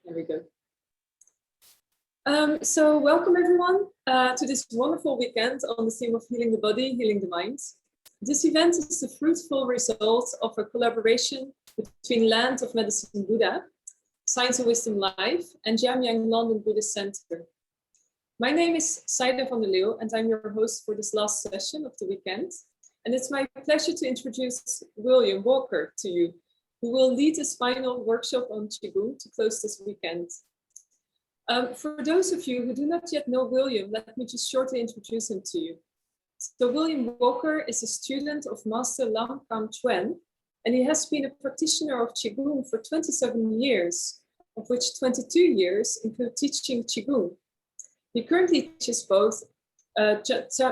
There we go. So welcome everyone to this wonderful weekend on the theme of healing the body, healing the mind. This event is the fruitful result of a collaboration between Land of Medicine Buddha, Science and Wisdom Live, and Jamyang London Buddhist Center. My name is Saida van der Leeuw, and I'm your host for this last session of the weekend. And it's my pleasure to introduce William Walker to you, who will lead his final workshop on Qigong to close this weekend. For those of you who do not yet know William, let me just shortly introduce him to you. So William Walker is a student of Master Lam Kam Chuen, and he has been a practitioner of Qigong for 27 years, of which 22 years include teaching Qigong. He currently teaches both Zhangzhong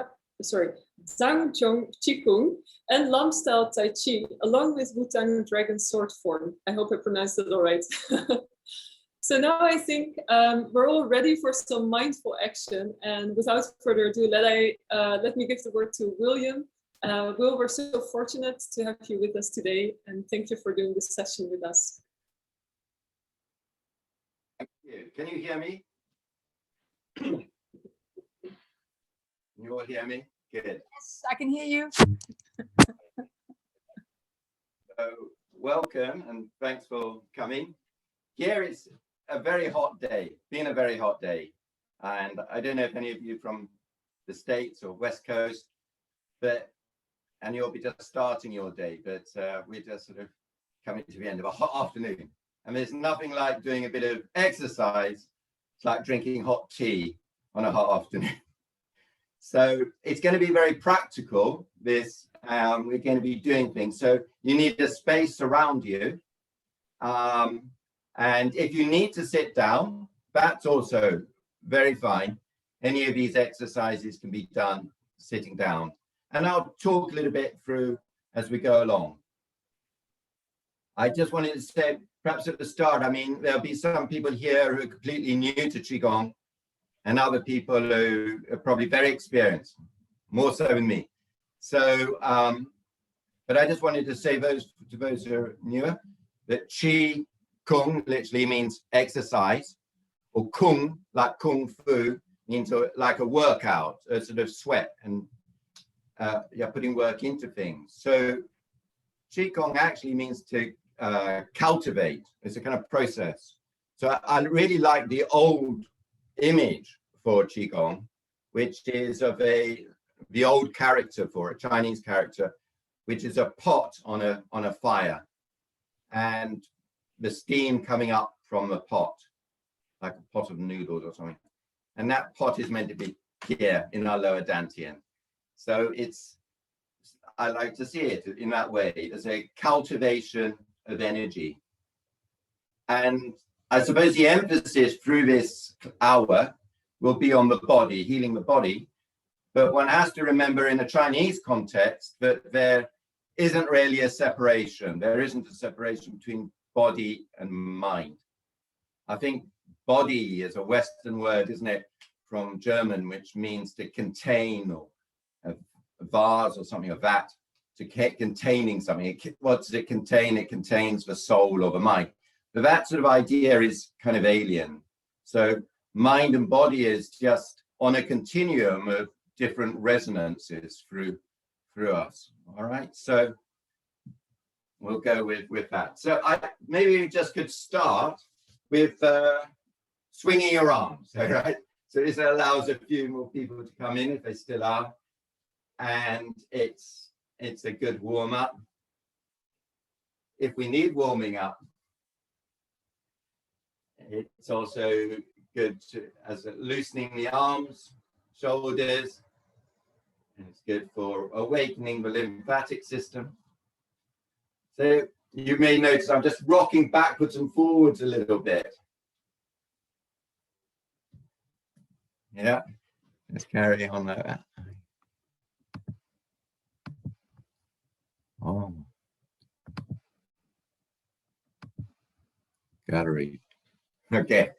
Qigong and Lam style Tai Chi, along with Wu-Tang Dragon sword form. I hope I pronounced it all right. So now I think we're all ready for some mindful action. And without further ado, let me give the word to William. Will, we're so fortunate to have you with us today, and thank you for doing this session with us. Thank you. Can you hear me? Can you all hear me? Good. Yes, I can hear you. So, welcome and thanks for coming. Here it's a very hot day, been a very hot day. And I don't know if any of you from the States or West Coast, and you'll be just starting your day, but we're just sort of coming to the end of a hot afternoon. And there's nothing like doing a bit of exercise. It's like drinking hot tea on a hot afternoon. So it's going to be very practical, this. We're going to be doing things. So you need a space around you. And if you need to sit down, that's also very fine. Any of these exercises can be done sitting down. And I'll talk a little bit through as we go along. I just wanted to say, perhaps at the start, I mean, there'll be some people here who are completely new to Qigong and other people who are probably very experienced, more so than me. So, but I just wanted to say to those who are newer, that Qi Kung literally means exercise, or Kung, like Kung Fu, means like a workout, a sort of sweat and putting work into things. So Qigong actually means to cultivate. It's a kind of process. So I really like the old image for Qigong, which is of the old character for a Chinese character, which is a pot on a fire, and the steam coming up from the pot, like a pot of noodles or something. And that pot is meant to be here in our lower dantian. So I like to see it in that way, as a cultivation of energy. And I suppose the emphasis through this hour will be on the body, healing the body. But one has to remember in a Chinese context that there isn't really a separation. There isn't a separation between body and mind. I think body is a Western word, isn't it, from German, which means to contain, or a vase or something of that, to containing something. What does it contain? It contains the soul or the mind. But that sort of idea is kind of alien. So mind and body is just on a continuum of different resonances through us. All right, so we'll go with that. So maybe we just could start with swinging your arms, all right? So this allows a few more people to come in if they still are. And it's a good warm up. If we need warming up, it's also good as loosening the arms, shoulders, and it's good for awakening the lymphatic system. So you may notice I'm just rocking backwards and forwards a little bit. Yeah, let's carry on like that. Oh, gallery. Okay.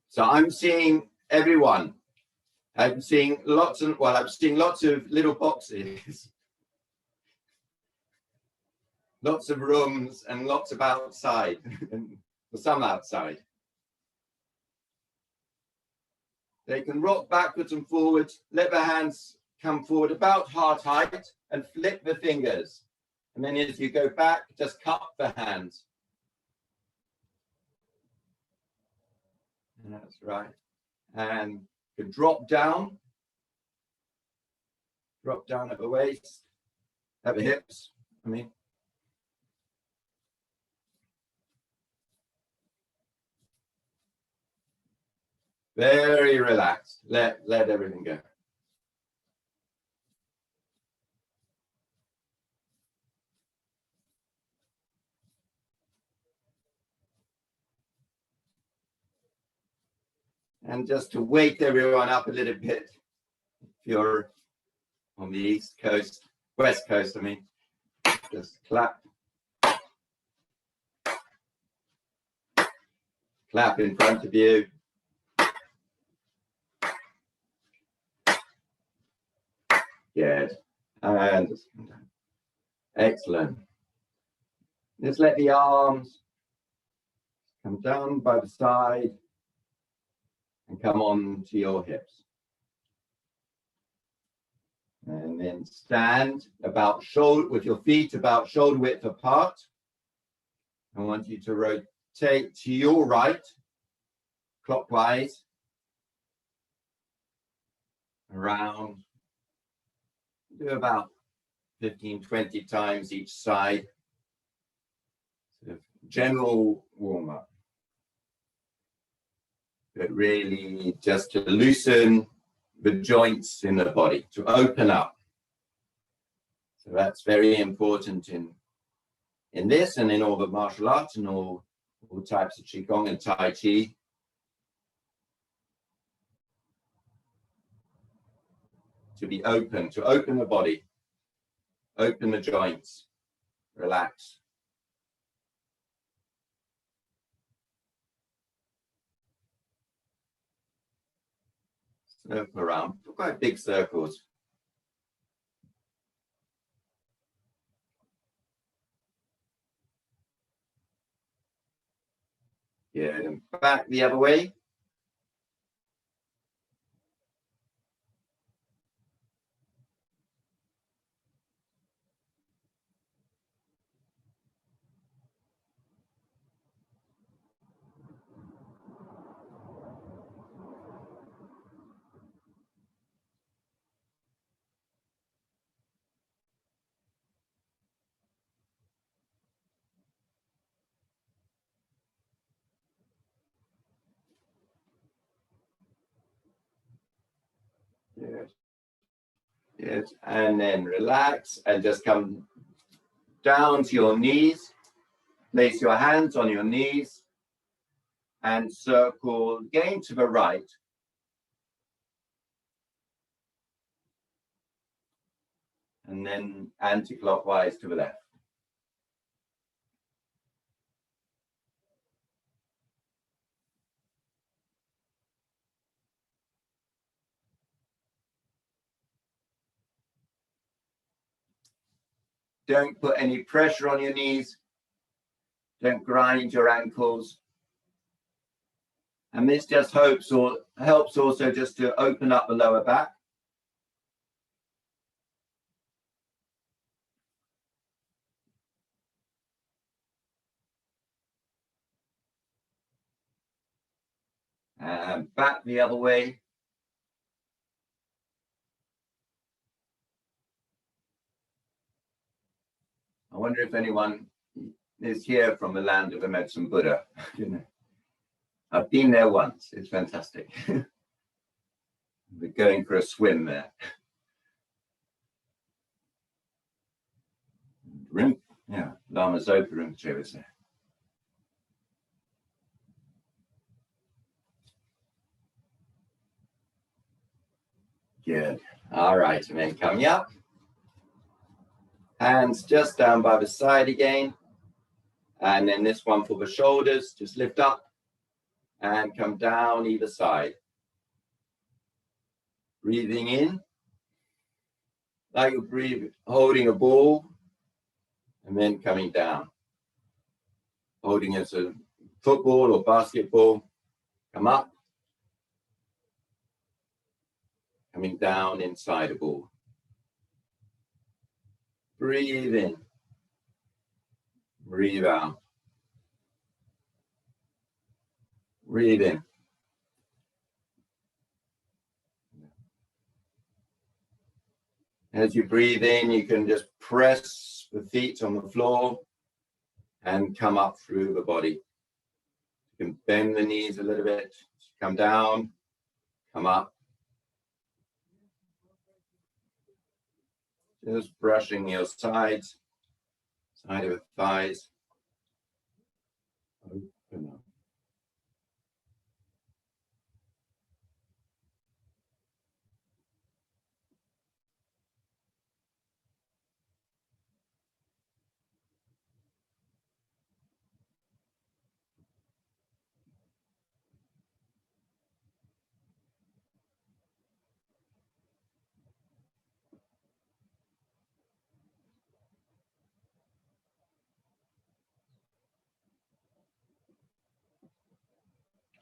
So I'm seeing everyone. I'm seeing lots of little boxes. lots of rooms and lots of outside, and some outside. They can rock backwards and forwards, let the hands come forward about heart height and flip the fingers. And then as you go back, just cup the hands. And that's right. And you can drop down at the waist, at the hips, I mean. Very relaxed. Let everything go. And just to wake everyone up a little bit, if you're on the East Coast, West Coast, I mean, just clap. Clap in front of you. Good. And just come down. Excellent. Just let the arms come down by the side and come on to your hips. And then stand about shoulder, with your feet about shoulder width apart. I want you to rotate to your right, clockwise, around. Do about 15, 20 times each side. Sort of general warm-up. But really just to loosen the joints in the body, to open up. So that's very important in this and in all the martial arts and all types of Qigong and Tai Chi. To be open, to open the body, open the joints, relax. Circle around, quite big circles. Yeah, and back the other way. Yes. Yes, and then relax and just come down to your knees. Place your hands on your knees and circle again to the right. And then anti-clockwise to the left. Don't put any pressure on your knees. Don't grind your ankles. And this just helps also just to open up the lower back. And back the other way. I wonder if anyone is here from the land of the medicine Buddha. You know, I've been there once. It's fantastic. We're going for a swim there. Yeah, Lama Zopa Rinpoche was there. Good. All right, and then coming up. Hands just down by the side again. And then this one for the shoulders, just lift up and come down either side. Breathing in, like you're holding a ball, and then coming down, holding as a football or basketball. Come up, coming down inside a ball. Breathe in, breathe out. Breathe in. As you breathe in, you can just press the feet on the floor and come up through the body. You can bend the knees a little bit, come down, come up. Just brushing your sides, side of the thighs. Open up.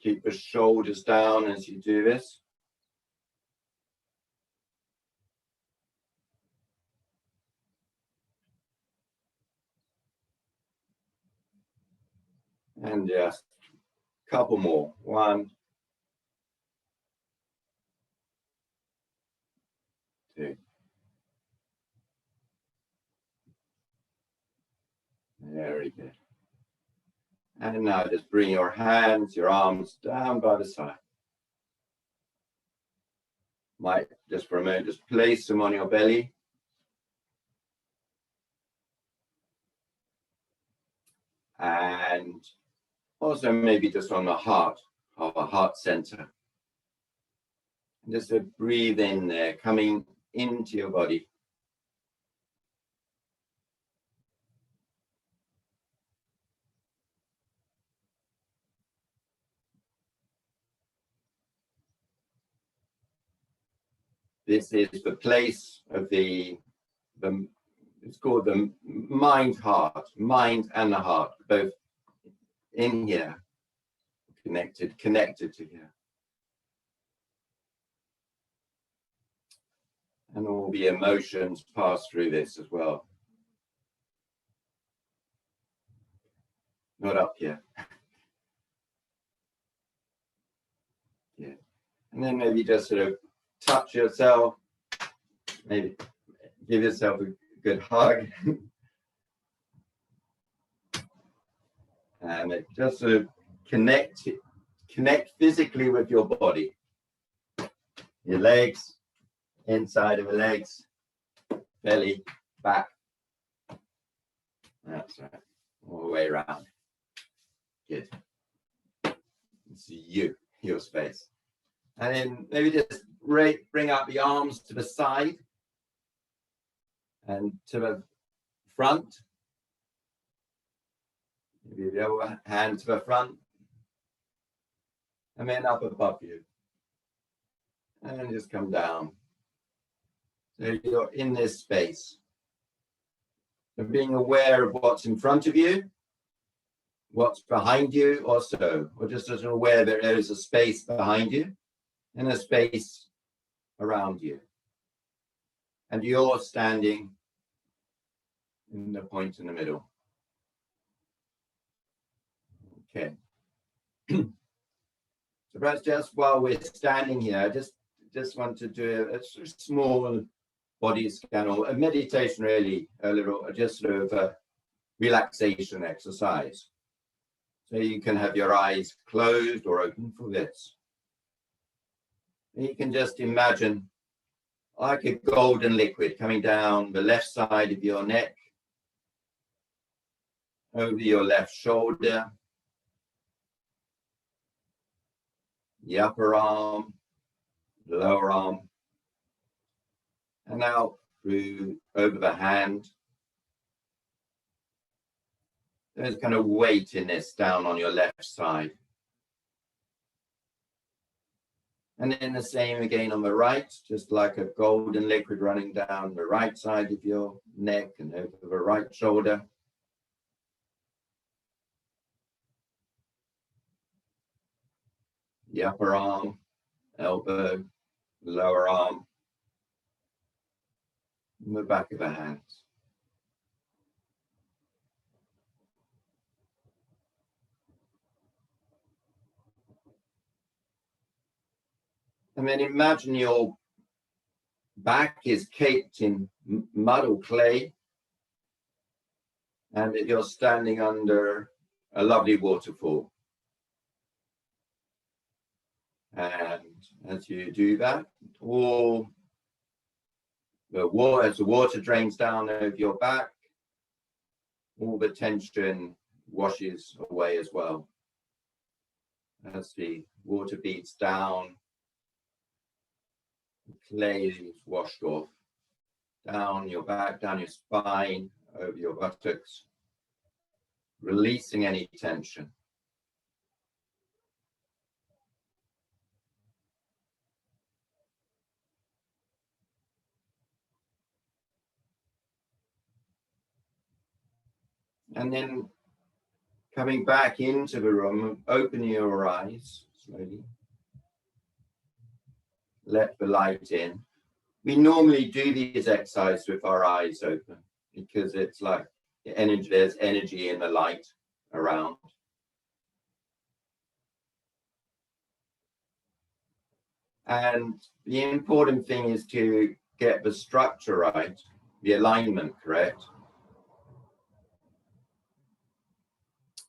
Keep the shoulders down as you do this. And just a couple more. 1, 2. Very good. And now just bring your hands, your arms down by the side. Might just for a moment, just place them on your belly. And also maybe just on the heart, our heart center. And just breathe in there, coming into your body. This is the place of it's called the mind-heart, mind and the heart, both in here, connected to here. And all the emotions pass through this as well. Not up here. Yeah. And then maybe just sort of touch yourself, maybe give yourself a good hug. And just sort of connect physically with your body. Your legs, inside of the legs, belly, back. That's right, all the way around. Good. See your space. And then maybe just bring up the arms to the side and to the front. Maybe the other hand to the front. And then up above you. And just come down. So you're in this space. So being aware of what's in front of you, what's behind you also, or just as aware that there is a space behind you and a space around you. And you're standing in the point in the middle. Okay. So perhaps just while we're standing here, I just want to do a small body scan or a meditation, really, just sort of a relaxation exercise. So you can have your eyes closed or open for this. And you can just imagine like a golden liquid coming down the left side of your neck, over your left shoulder, the upper arm, the lower arm, and out through over the hand. There's kind of weightiness down on your left side. And then the same again on the right, just like a golden liquid running down the right side of your neck and over the right shoulder. the upper arm, elbow, lower arm, and the back of the hands. And then imagine your back is caked in mud or clay, and that you're standing under a lovely waterfall. And as you do that, all the water, as the water drains down over your back, all the tension washes away as well. As the water beats down, the clay is washed off, down your back, down your spine, over your buttocks, releasing any tension. And then coming back into the room, open your eyes slowly. Let the light in. We normally do these exercises with our eyes open because it's like the energy, there's energy in the light around. And the important thing is to get the structure right, the alignment correct.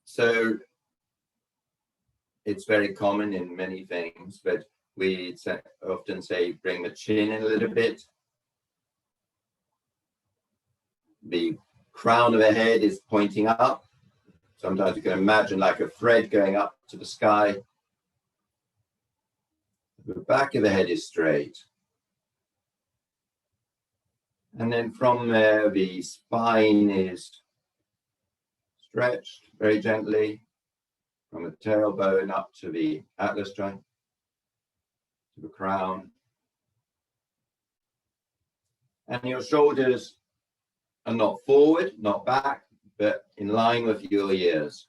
So it's very common in many things, but we often say bring the chin in a little bit. The crown of the head is pointing up. Sometimes you can imagine like a thread going up to the sky. The back of the head is straight. And then from there, the spine is stretched very gently from the tailbone up to the atlas joint, to the crown. And your shoulders are not forward, not back, but in line with your ears.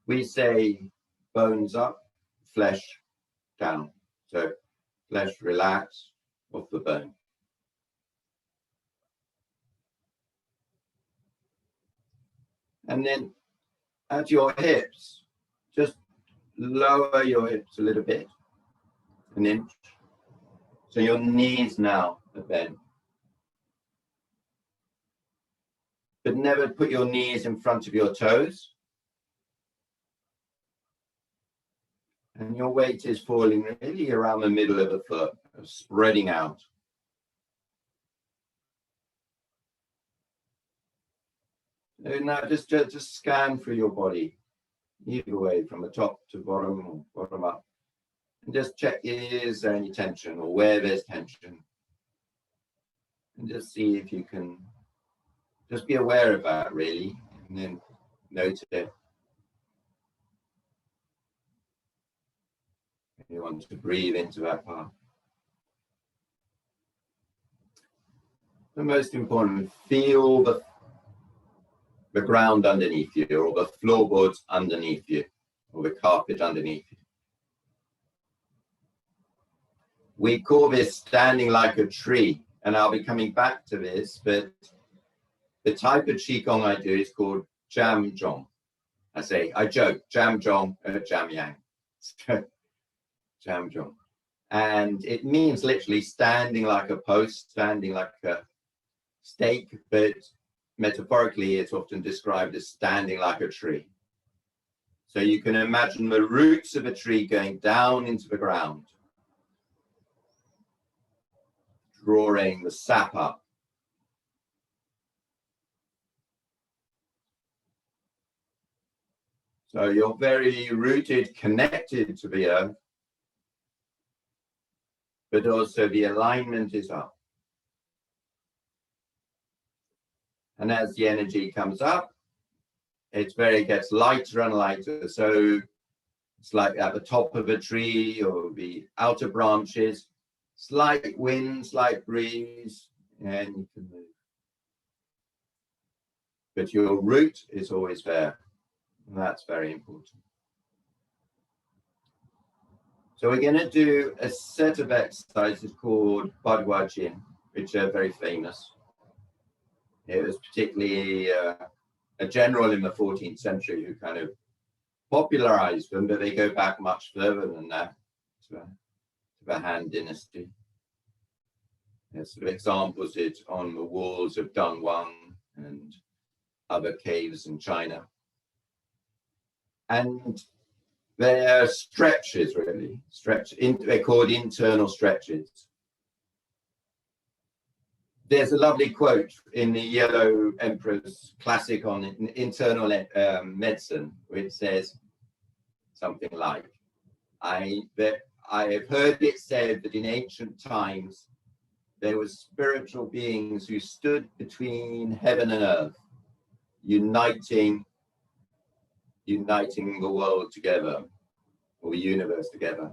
We say bones up, flesh down. So flesh relax off the bone. And then at your hips, just lower your hips a little bit, an inch. So your knees now are bent. But never put your knees in front of your toes. And your weight is falling really around the middle of the foot, spreading out. And now just scan through your body, either way, from the top to bottom or bottom up. And just check, is there any tension or where there's tension? And just see if you can just be aware of that, really, and then note it. You want to breathe into that part. The most important, feel the ground underneath you, or the floorboards underneath you, or the carpet underneath you. We call this standing like a tree, and I'll be coming back to this, but the type of Qigong I do is called Jam Zhong. I joke, Jam Zhong, Jam Yang. Jam Zhong. And it means literally standing like a post, standing like a stake, but metaphorically it's often described as standing like a tree. So you can imagine the roots of a tree going down into the ground, drawing the sap up. So you're very rooted, connected to the earth, but also the alignment is up. And as the energy comes up, it gets lighter and lighter. So it's like at the top of a tree or the outer branches, slight wind, slight breeze, and you can move. but your root is always there. And that's very important. So we're going to do a set of exercises called Ba Duan Jin, which are very famous. It was particularly a general in the 14th century who kind of popularized them, but they go back much further than that, to the Han Dynasty. There's sort of examples it on the walls of Dunhuang and other caves in China. And they're stretches, really. They're called internal stretches. There's a lovely quote in the Yellow Emperor's classic on internal medicine, which says something like, I have heard it said that in ancient times, there were spiritual beings who stood between heaven and earth, uniting the world together, or the universe together.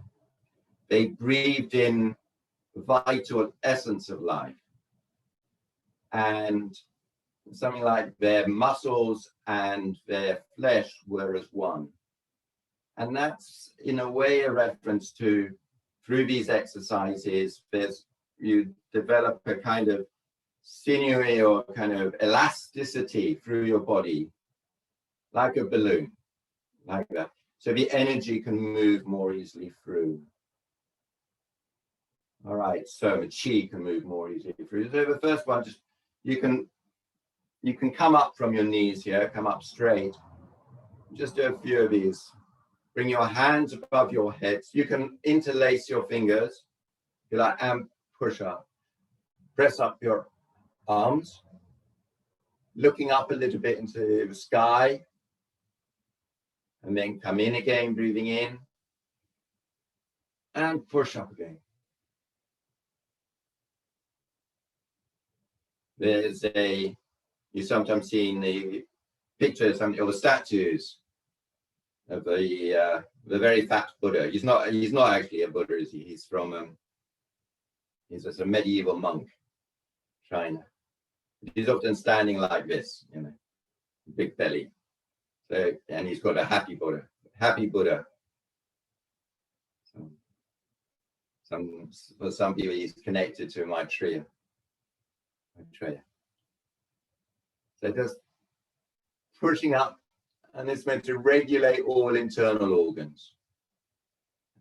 They breathed in the vital essence of life, and something like their muscles and their flesh were as one. And that's in a way a reference to, through these exercises, you develop a kind of sinewy or kind of elasticity through your body, like a balloon, like that. So the energy can move more easily through. All right, so the chi can move more easily through. So the first one, just you can come up from your knees here, come up straight. Just do a few of these. Bring your hands above your heads. You can interlace your fingers, if you like, and push up. Press up your arms, looking up a little bit into the sky, and then come in again, breathing in, and push up again. You sometimes see in the pictures or the statues of the very fat Buddha. He's not actually a Buddha, is he? He's from he's just a medieval monk, China. He's often standing like this, big belly. So, and he's got a happy Buddha. For some people, he's connected to Maitreya. So just pushing up, and it's meant to regulate all internal organs.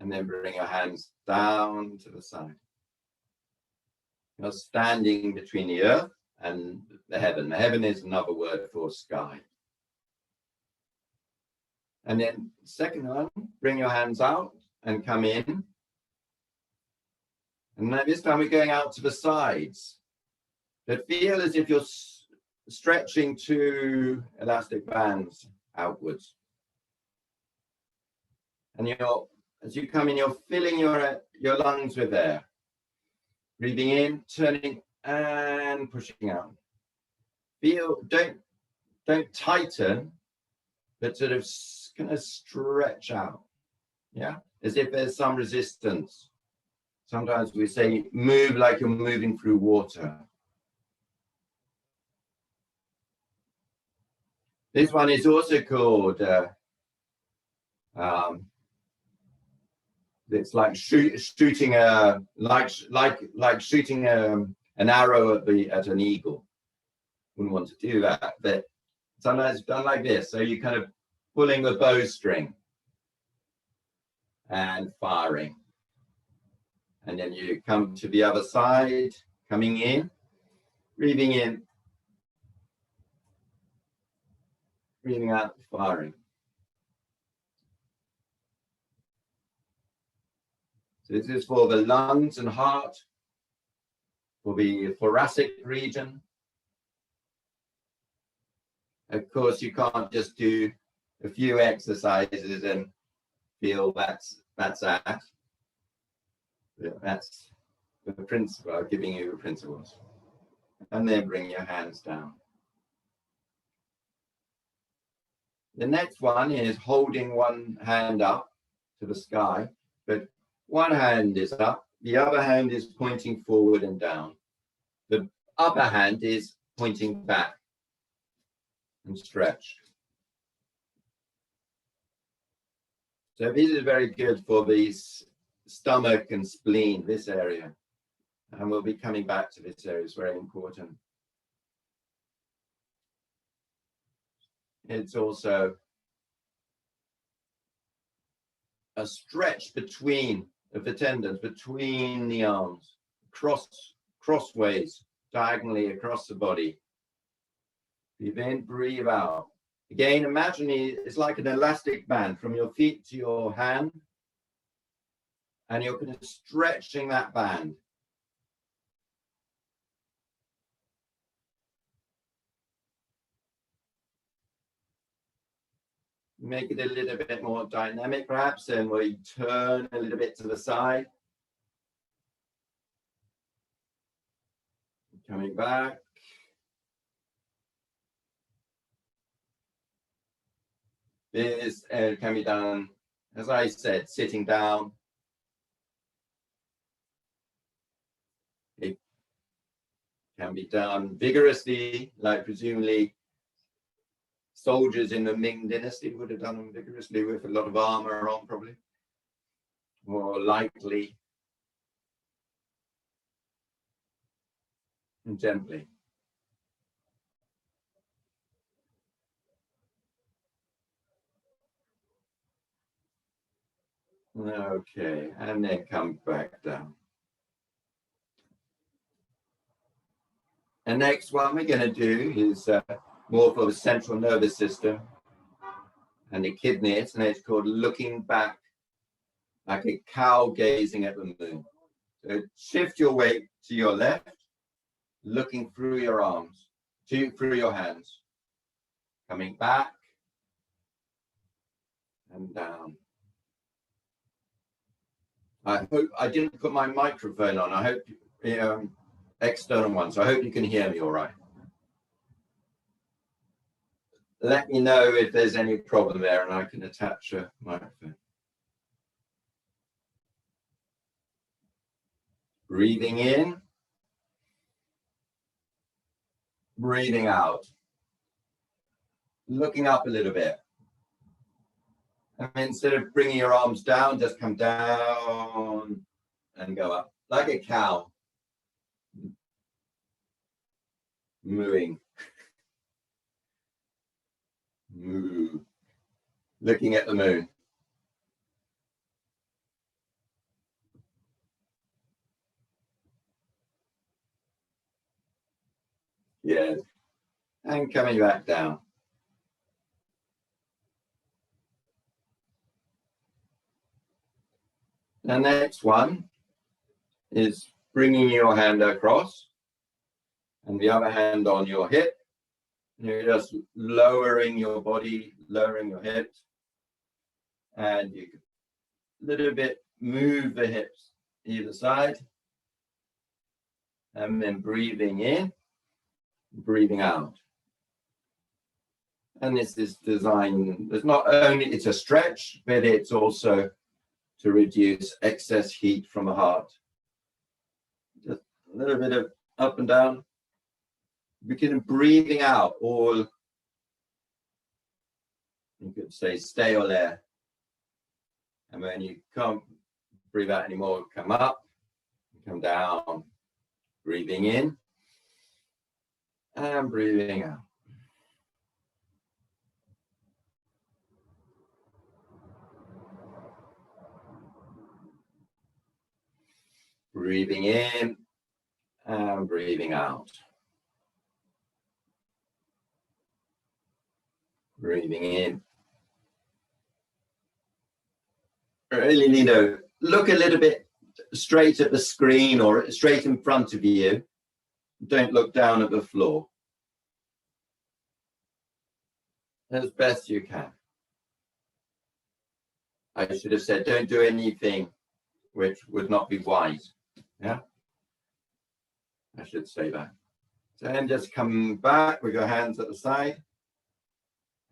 And then bring your hands down to the side. You're standing between the earth and the heaven. The heaven is another word for sky. And then second one, bring your hands out and come in. And then this time we're going out to the sides. But feel as if you're stretching two elastic bands outwards. And as you come in, you're filling your lungs with air. Breathing in, turning and pushing out. Don't tighten, but sort of kind of stretch out. Yeah, as if there's some resistance. Sometimes we say move like you're moving through water. This one is also called it's like shooting an arrow at an eagle. Wouldn't want to do that, but sometimes it's done like this. So you're kind of pulling the bowstring and firing. And then you come to the other side, coming in, breathing in, breathing out, firing. So this is for the lungs and heart, for the thoracic region. Of course, you can't just do a few exercises and feel that's that. That's the principle. I'm giving you the principles. And then bring your hands down. The next one is holding one hand up to the sky, but one hand is up, the other hand is pointing forward and down. The upper hand is pointing back. and stretch. So this is very good for the stomach and spleen, this area. And we'll be coming back to this area, it's very important. It's also a stretch between of the tendons, between the arms, crossways, diagonally across the body. Breathe in, breathe out. Again, imagine it's like an elastic band from your feet to your hand, and you're kind of stretching that band. Make it a little bit more dynamic, perhaps, and we turn a little bit to the side. Coming back. This can be done, as I said, sitting down. It can be done vigorously, like presumably soldiers in the Ming Dynasty would have done them vigorously with a lot of armor on, probably, or lightly and gently. Okay, and then come back down. The next one we're going to do is more for the central nervous system and the kidneys, and it's called looking back like a cow gazing at the moon. So shift your weight to your left, looking through your arms, through your hands, coming back and down. I hope I didn't put my microphone on. I hope external one, so I hope you can hear me all right. Let me know if there's any problem there and I can attach a microphone. Breathing in, breathing out, looking up a little bit. And instead of bringing your arms down, just come down and go up like a cow. Mooing. Moo. Looking at the moon. Yeah. And coming back down. The next one is bringing your hand across and the other hand on your hip. You're just lowering your body, lowering your hips, and you can a little bit move the hips either side, and then breathing in, breathing out. And this is designed, it's not only, it's a stretch, but it's also to reduce excess heat from the heart. Just a little bit of up and down. Begin breathing out all, you could say stay or there. And when you can't breathe out anymore, come up, come down, breathing in and breathing out. Breathing in and breathing out. Breathing in. Really need to look a little bit straight at the screen or straight in front of you. Don't look down at the floor. As best you can. I should have said, don't do anything which would not be wise. Yeah, I should say that. So then just come back with your hands at the side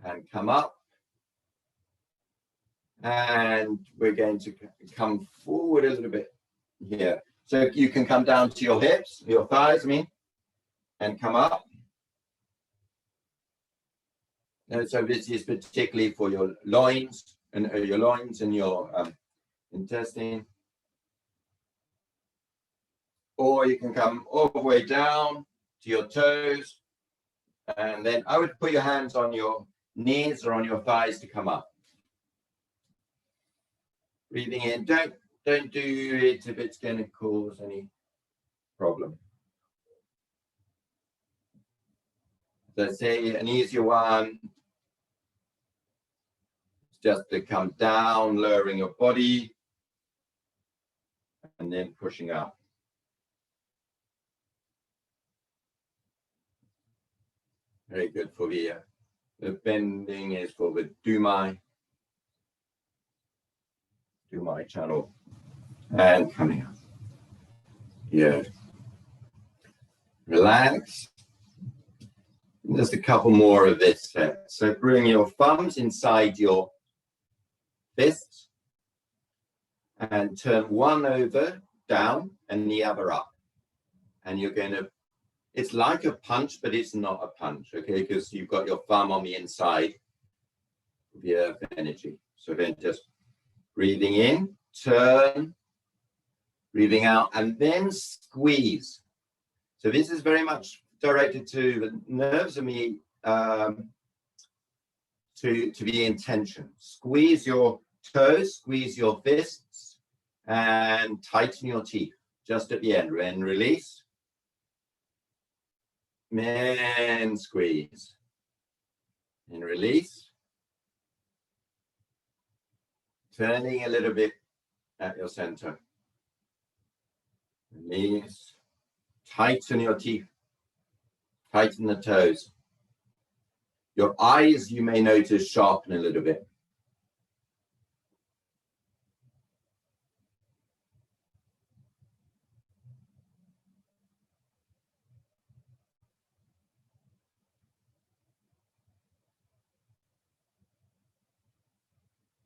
and come up. And we're going to come forward a little bit here. So you can come down to your hips, your thighs, and come up. And so this is particularly for your loins and your intestine. Or you can come all the way down to your toes. And then I would put your hands on your knees or on your thighs to come up. Breathing in. Don't do it if it's going to cause any problem. So say an easier one. Just to come down, lowering your body, and then pushing up. Very good for the bending is for the do my channel and coming up. Yeah. Relax. Just a couple more of this set. So bring your thumbs inside your fists and turn one over down and the other up. And you're going to, it's like a punch, but it's not a punch, okay? Because you've got your thumb on the inside of the earth energy. So then just breathing in, turn, breathing out, and then squeeze. So this is very much directed to the nerves and the to the intention. Squeeze your toes, squeeze your fists, and tighten your teeth just at the end. And release. And squeeze. And release. Turning a little bit at your center. Release. Tighten your teeth. Tighten the toes. Your eyes, you may notice, sharpen a little bit.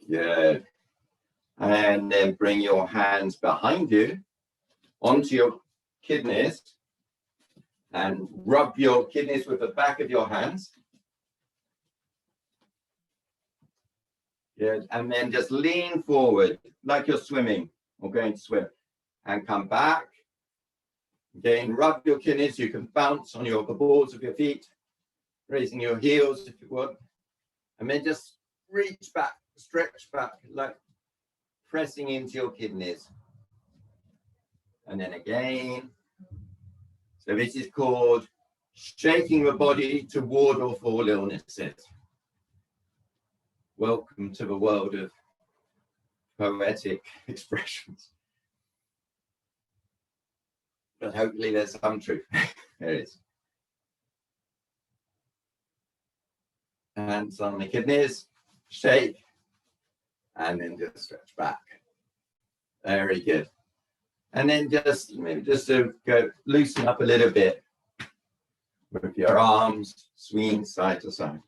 Good. And then bring your hands behind you onto your kidneys and rub your kidneys with the back of your hands. Good. And then just lean forward like you're swimming or going to swim and come back. Again, rub your kidneys. You can bounce on the balls of your feet, raising your heels if you want. And then just reach back, stretch back, like pressing into your kidneys. And then again. So this is called shaking the body to ward off all illnesses. Welcome to the world of poetic expressions. But hopefully there's some truth. There is. Hands on the kidneys, shake, and then just stretch back. Very good. And then just maybe just to go loosen up a little bit with your arms, swing side to side.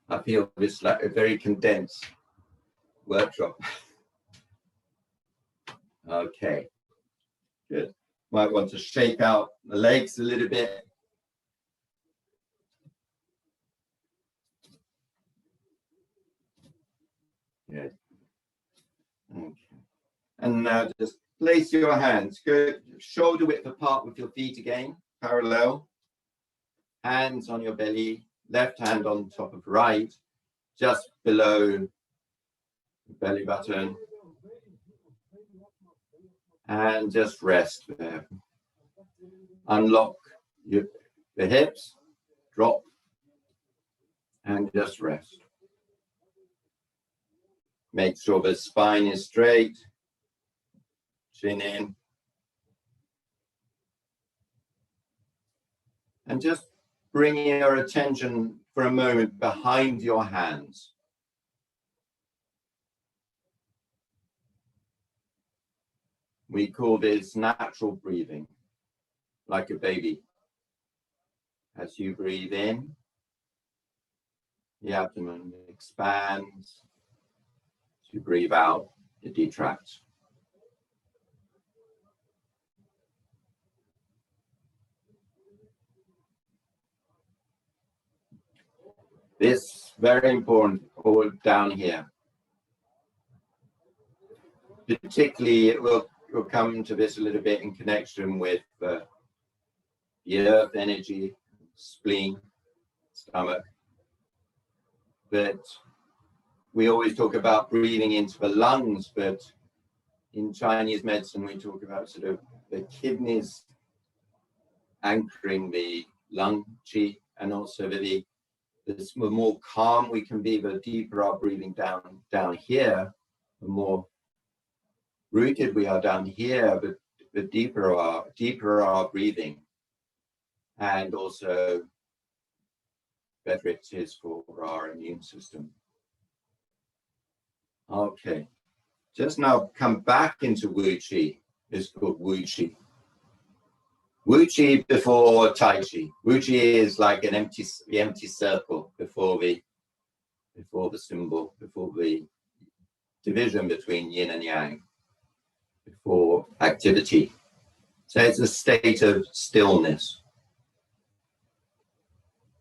I feel this like a very condensed workshop. Okay, good. Might want to shake out the legs a little bit. Good. Okay. And now just place your hands, go shoulder width apart with your feet again, parallel. Hands on your belly, left hand on top of right, just below the belly button. And just rest there. Unlock the hips, drop, and just rest. Make sure the spine is straight, chin in. And just bring your attention for a moment behind your hands. We call this natural breathing, like a baby. As you breathe in, the abdomen expands. As you breathe out, it detracts. This very important all down here. Particularly, we'll come to this a little bit in connection with the earth energy, spleen, stomach. But we always talk about breathing into the lungs, but in Chinese medicine, we talk about sort of the kidneys anchoring the lung qi, and also the more calm we can be, the deeper our breathing down here, the more rooted we are down here, but the deeper our breathing, and also better it is for our immune system. Okay, just now come back into Wu Qi. It's called Wu Qi. Wu Qi before Tai Chi. Wu Qi is like the empty circle before the symbol, before the division between yin and yang, before activity. So it's a state of stillness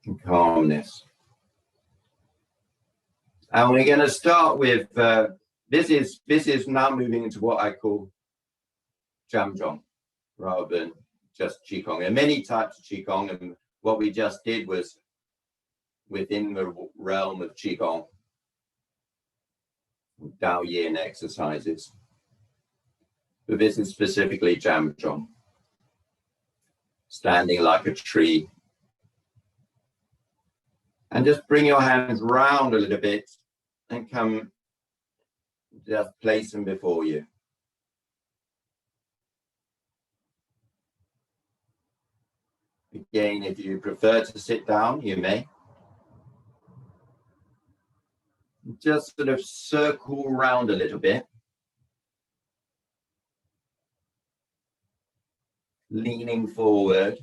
and calmness. And we're going to start with this is now moving into what I call Jamzhong rather than just Qigong. There are many types of Qigong, and what we just did was within the realm of Qigong, Dao Yin exercises. But this is specifically Jamzhong, standing like a tree. And just bring your hands round a little bit and come, just place them before you. Again, if you prefer to sit down, you may. Just sort of circle round a little bit. Leaning forward,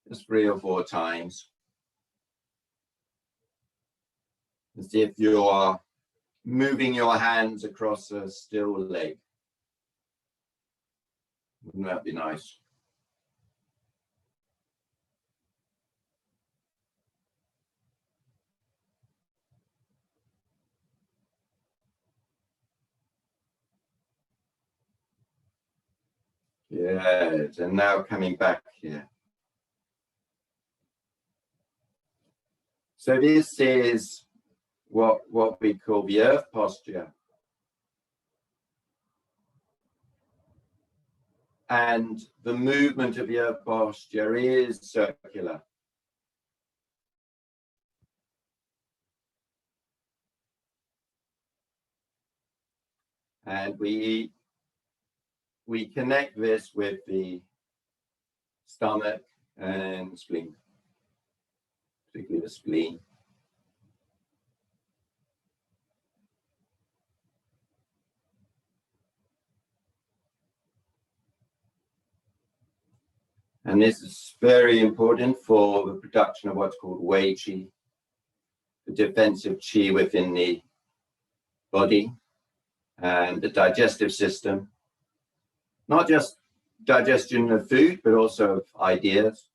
just 3 or 4 times. As if you are moving your hands across a still leg. Wouldn't that be nice? Yes, and now coming back here. So this is what we call the earth posture. And the movement of the earth posture is circular. And we connect this with the stomach and spleen, particularly the spleen. And this is very important for the production of what's called Wei Qi, the defensive Qi within the body and the digestive system. Not just digestion of food, but also of ideas.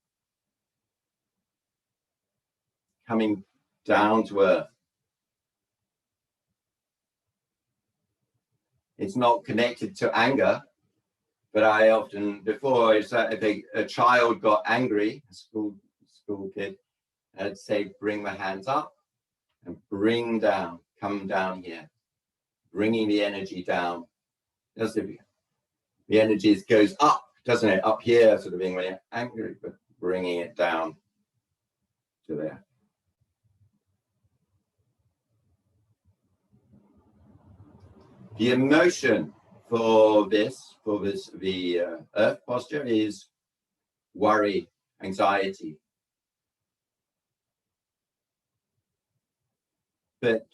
Coming down to earth. It's not connected to anger, but I often, before, if a child got angry, a school kid, I'd say, bring the hands up and bring down, come down here, bringing the energy down. The energy goes up, doesn't it? Up here, sort of being when you're angry, but bringing it down to there. The emotion for the earth posture is worry, anxiety. But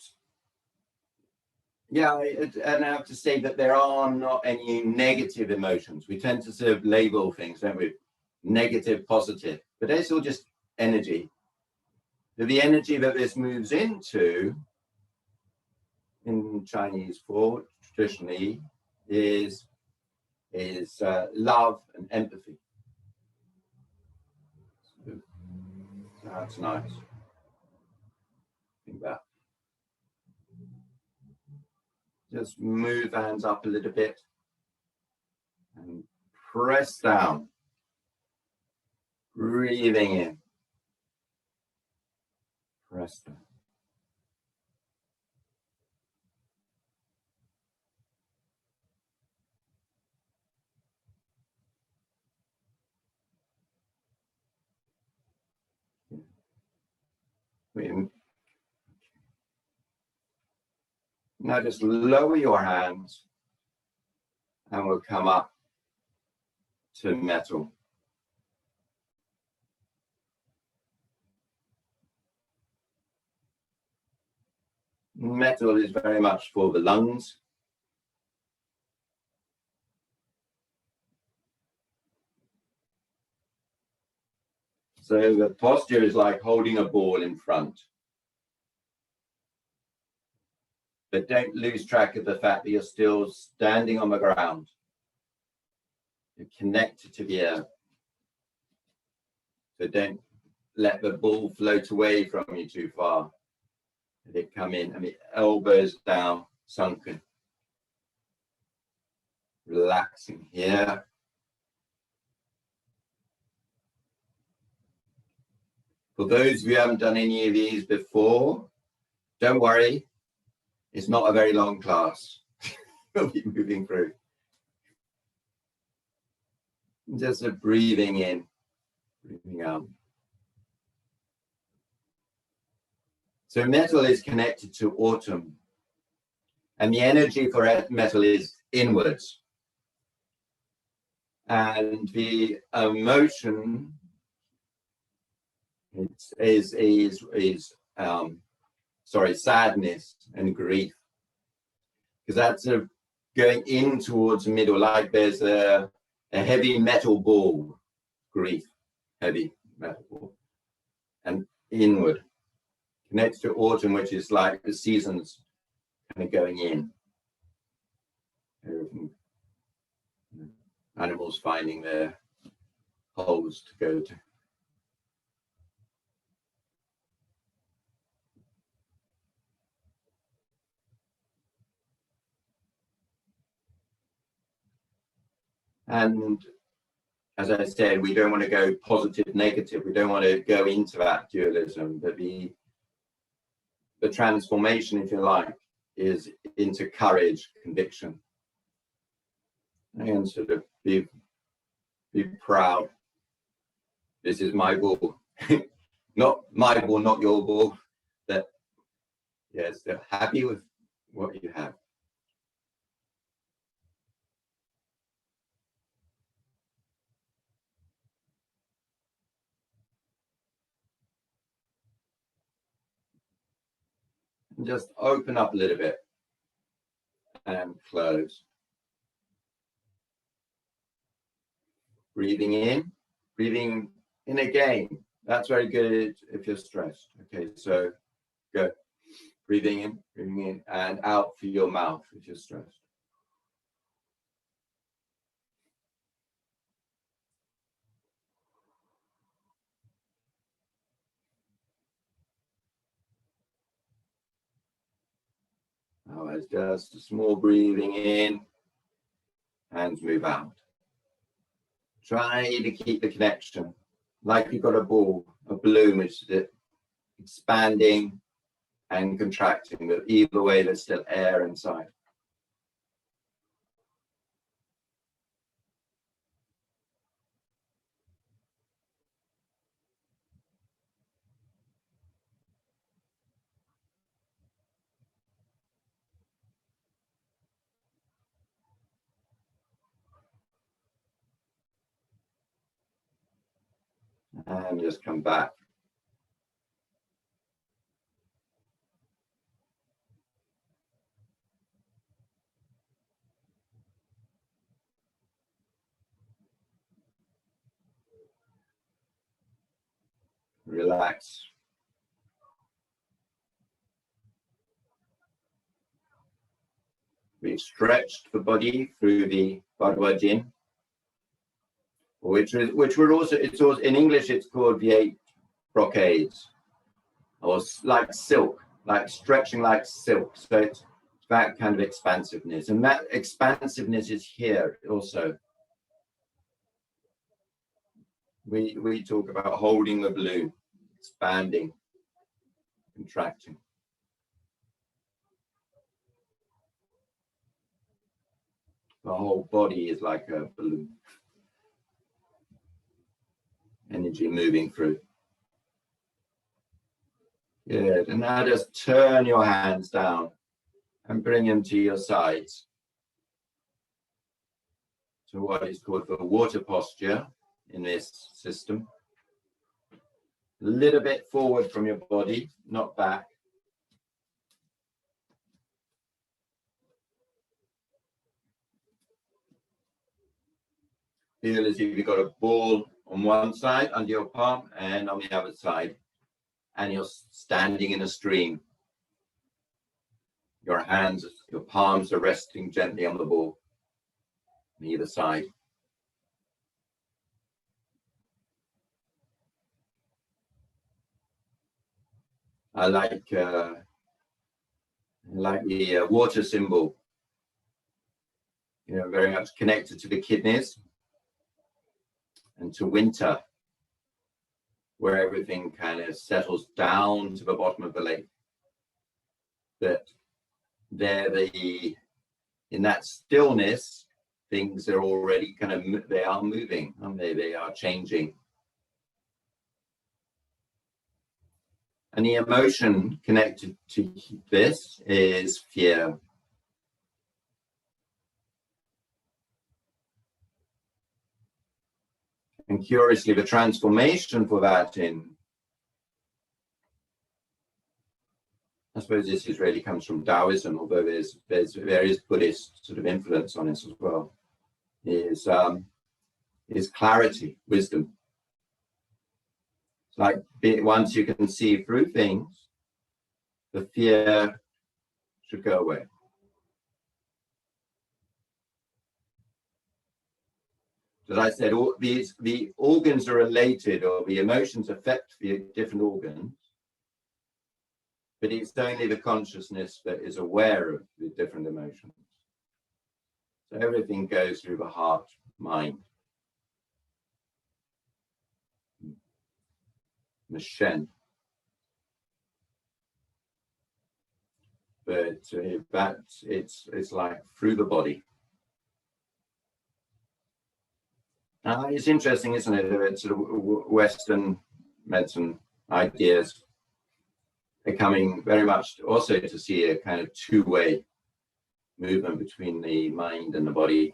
yeah, and I have to say that there are not any negative emotions. We tend to sort of label things, don't we? Negative, positive, but it's all just energy. So the energy that this moves into in Chinese thought traditionally is love and empathy. So that's nice. Think that. Just move hands up a little bit and press down. Breathing in. Press down. Now just lower your hands and we'll come up to metal. Metal is very much for the lungs. So the posture is like holding a ball in front. But don't lose track of the fact that you're still standing on the ground. You're connected to the earth. So don't let the ball float away from you too far. Let it come in and the elbows down, sunken. Relaxing here. For those of you who haven't done any of these before, don't worry. It's not a very long class. We'll be moving through. Just a breathing in, breathing out. So metal is connected to autumn. And the energy for metal is inwards. And the emotion sadness and grief. Because that's going in towards the middle, like there's a heavy metal ball, grief, heavy metal ball, and inward. Connects to autumn, which is like the seasons kind of going in. Everything, animals finding their holes to go to. And as I said, we don't want to go positive, negative. We don't want to go into that dualism, but the transformation, if you like, is into courage, conviction. And sort of be proud. This is my ball. Not my ball, not your ball. But yes, they're happy with what you have. And just open up a little bit and close. Breathing in again. That's very good if you're stressed. Okay, so go. Breathing in, and out through your mouth if you're stressed. Now it's just a small breathing in, hands move out. Try to keep the connection, like you've got a ball, a balloon, which is expanding and contracting, but either way there's still air inside. And just come back. Relax. We've stretched the body through the Ba Duan Jin, which were also, it's also, in English, it's called the 8 Brochades, or like silk, like stretching like silk. So it's that kind of expansiveness. And that expansiveness is here also. We talk about holding the balloon, expanding, contracting. The whole body is like a balloon. Energy moving through. Good. And now just turn your hands down and bring them to your sides. To what is called the water posture in this system. A little bit forward from your body, not back. Feel as if you've got a ball on one side under your palm and on the other side, and you're standing in a stream. Your hands, your palms are resting gently on the ball on either side. I like the water symbol, you know, very much connected to the kidneys and to winter, where everything kind of settles down to the bottom of the lake. But in that stillness, things are already kind of, they are moving, aren't they? They are changing. And the emotion connected to this is fear. And curiously, the transformation for that I suppose this really comes from Taoism, although there is Buddhist sort of influence on this as well, is clarity, wisdom. It's like once you can see through things, the fear should go away. As I said, all the organs are related, or the emotions affect the different organs, but it's only the consciousness that is aware of the different emotions. So everything goes through the heart, mind, the Shen. But it's like through the body. It's interesting, isn't it? That sort of Western medicine ideas are coming very much also to see a kind of two-way movement between the mind and the body.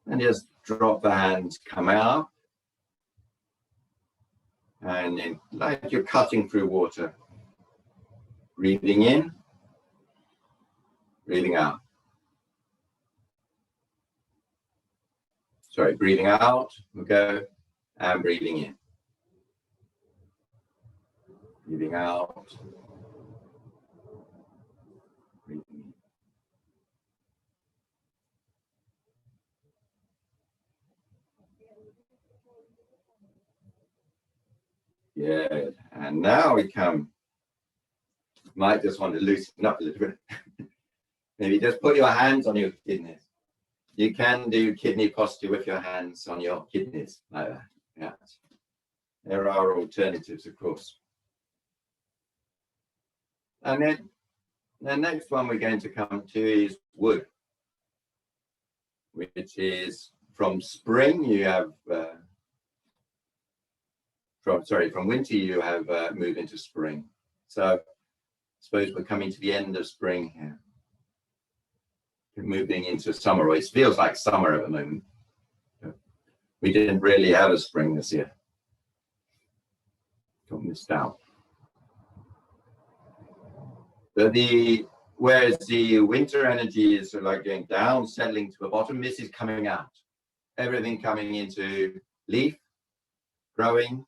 And just drop the hands, come out. And then, like you're cutting through water. Breathing in, breathing out. Sorry, breathing out, we'll go, and breathing in. Breathing out. Breathing in. Good. And now we come. Might just want to loosen up a little bit. Maybe just put your hands on your kidneys. You can do kidney posture with your hands on your kidneys, like that. Yeah. There are alternatives, of course. And then the next one we're going to come to is wood, which is from spring you have, from winter you have moved into spring. So I suppose we're coming to the end of spring here. We're moving into summer, or it feels like summer at the moment. We didn't really have a spring this year. Got missed out. But whereas the winter energy is sort of like going down, settling to the bottom, this is coming out. Everything coming into leaf, growing,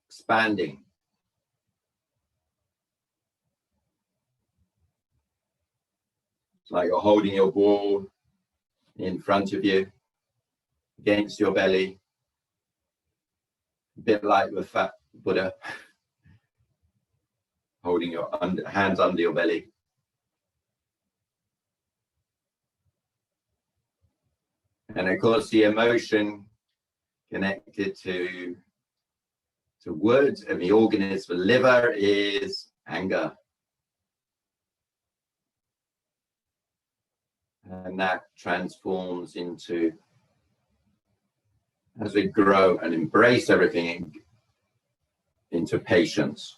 expanding. It's like you're holding your ball in front of you, against your belly, a bit like the fat Buddha, holding your hands under your belly. And of course, the emotion connected to words and the organ is the liver is anger. And that transforms into, as we grow and embrace everything, into patience.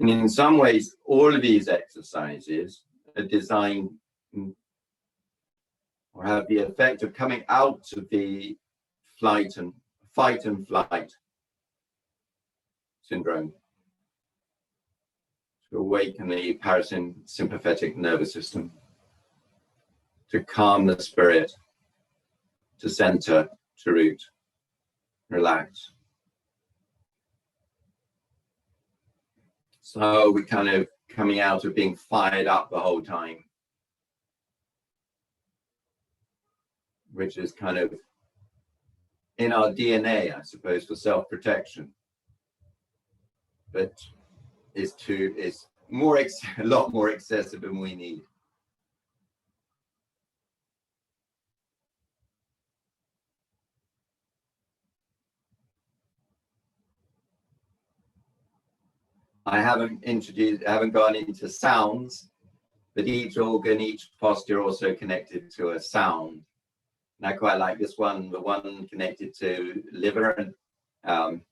And in some ways, all of these exercises are designed or have the effect of coming out of the fight and flight syndrome to awaken the parasympathetic nervous system, to calm the spirit, to center, to root, relax. So we're kind of coming out of being fired up the whole time, which is kind of in our DNA, I suppose, for self-protection, but it's a lot more excessive than we need. I haven't gone into sounds, but each organ, each posture also connected to a sound. And I quite like this one, the one connected to liver and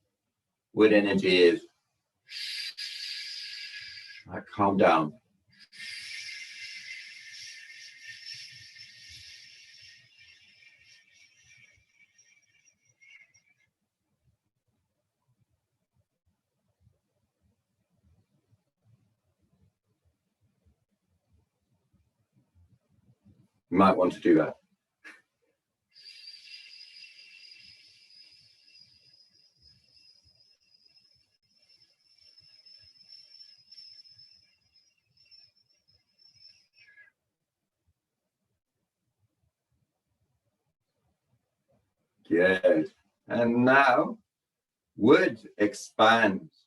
wood energy is like calm down. You might want to do that. Good. And now wood expands.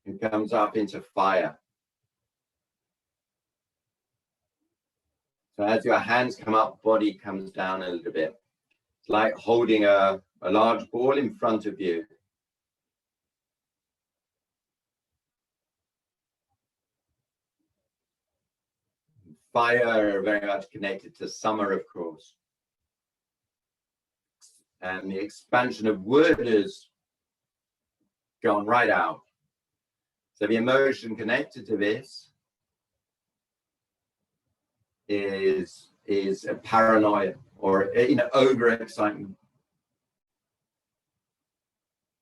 It comes up into fire. So as your hands come up, body comes down a little bit. It's like holding a large ball in front of you. Fire very much connected to summer, of course. And the expansion of wood has gone right out. So the emotion connected to this is a paranoia or overexcitement.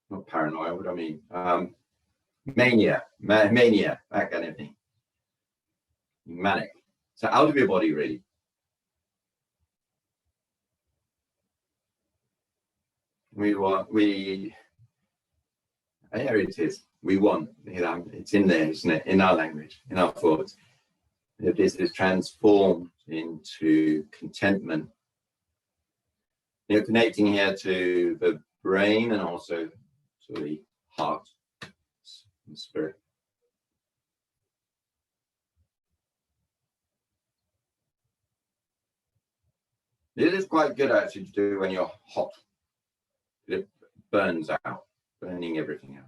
Not paranoia, what do I mean? Mania, that kind of thing. Manic. So out of your body, really. There it is. We want, it's in there, isn't it? In our language, in our thoughts. This is transformed into contentment. You're connecting here to the brain and also to the heart and spirit. This is quite good actually to do when you're hot. It burns out, burning everything out.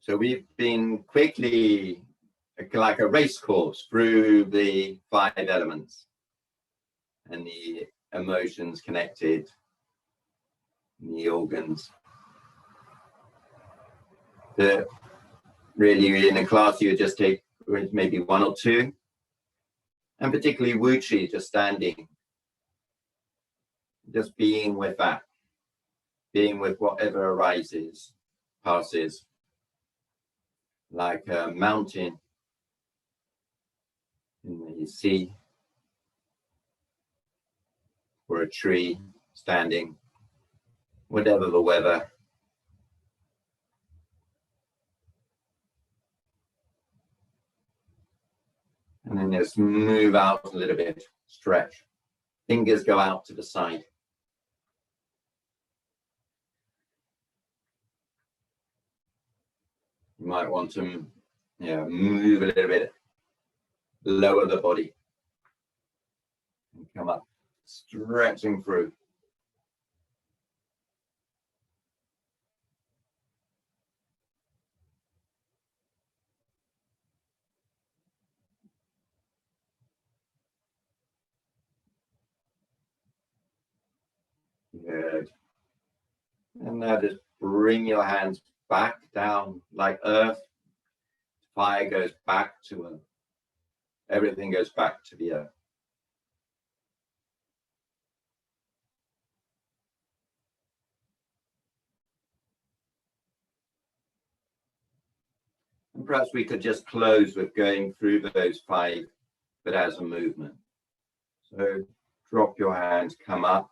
So we've been quickly, like a race course, through the 5 elements and the emotions connected, the organs. Really in a class you would just take maybe 1 or 2, and particularly Wu Chi, just standing, just being with that, being with whatever arises, passes. like a mountain in the sea, or a tree standing, whatever the weather. And then just move out a little bit, stretch. Fingers go out to the side. You might want to move a little bit, lower the body, and come up, stretching through. Good. And now just bring your hands back down like earth. Fire goes back to earth. Everything goes back to the earth. And perhaps we could just close with going through those 5, but as a movement. So drop your hands, come up,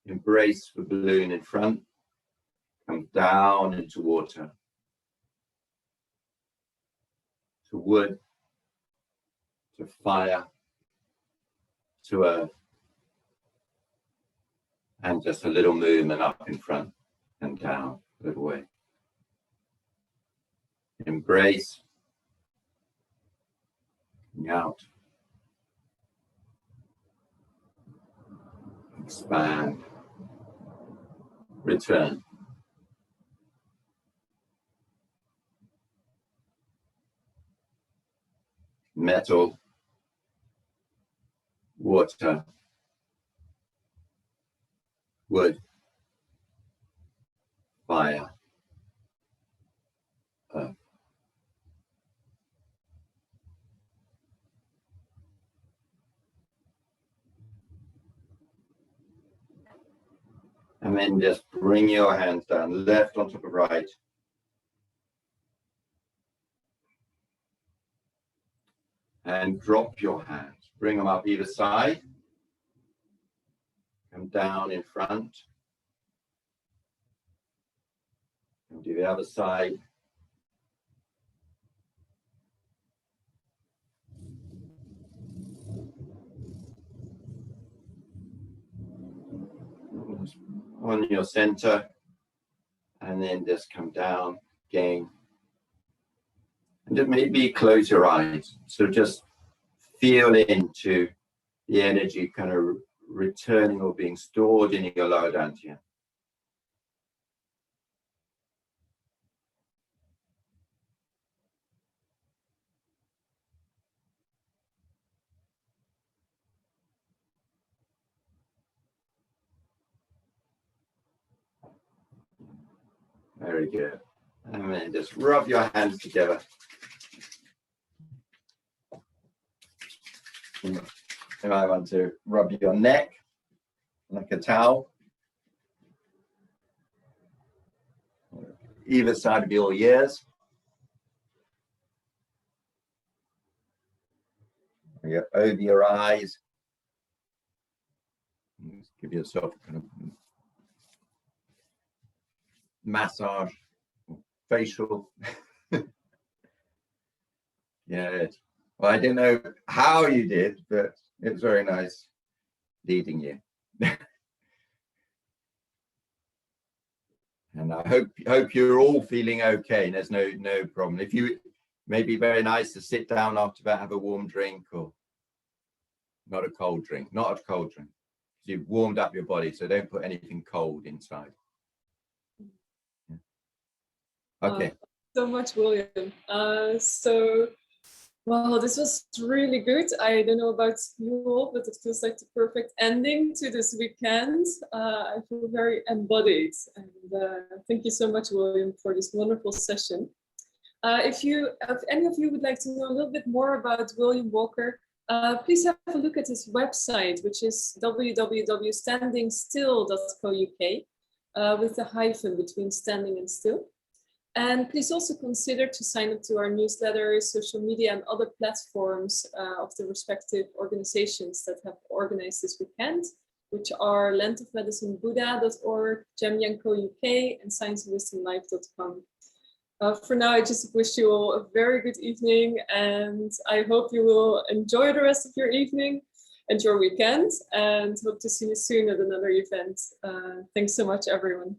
embrace the balloon in front, come down into water, to wood, to fire, to earth, and just a little movement up in front and down, a little way. Embrace, out, expand, return. Metal, water, wood, fire, earth. And then just bring your hands down, left on top of right. And drop your hands, bring them up either side. Come down in front. And do the other side. On your center, and then just come down again. And just maybe close your eyes. So just feel into the energy kind of returning or being stored in your lower dantian. Very good. And then just rub your hands together. You might want to rub your neck like a towel. Either side of your ears. Over your eyes. Just give yourself a kind of massage, facial. Yeah. Well, I don't know how you did, but it was very nice leading you. And I hope you're all feeling okay. There's no problem. If you maybe very nice to sit down after that, have a warm drink, or not a cold drink. You've warmed up your body, so don't put anything cold inside. Okay. So much, William. Wow, this was really good. I don't know about you all, but it feels like the perfect ending to this weekend. I feel very embodied. And thank you so much, William, for this wonderful session. If any of you would like to know a little bit more about William Walker, please have a look at his website, which is www.standingstill.co.uk, with a hyphen between standing and still. And please also consider to sign up to our newsletter, social media, and other platforms of the respective organizations that have organized this weekend, which are landofmedicinebuddha.org, Jamyanko UK, and scienceofwisdomlife.com. For now, I just wish you all a very good evening, and I hope you will enjoy the rest of your evening and your weekend, and hope to see you soon at another event. Thanks so much, everyone.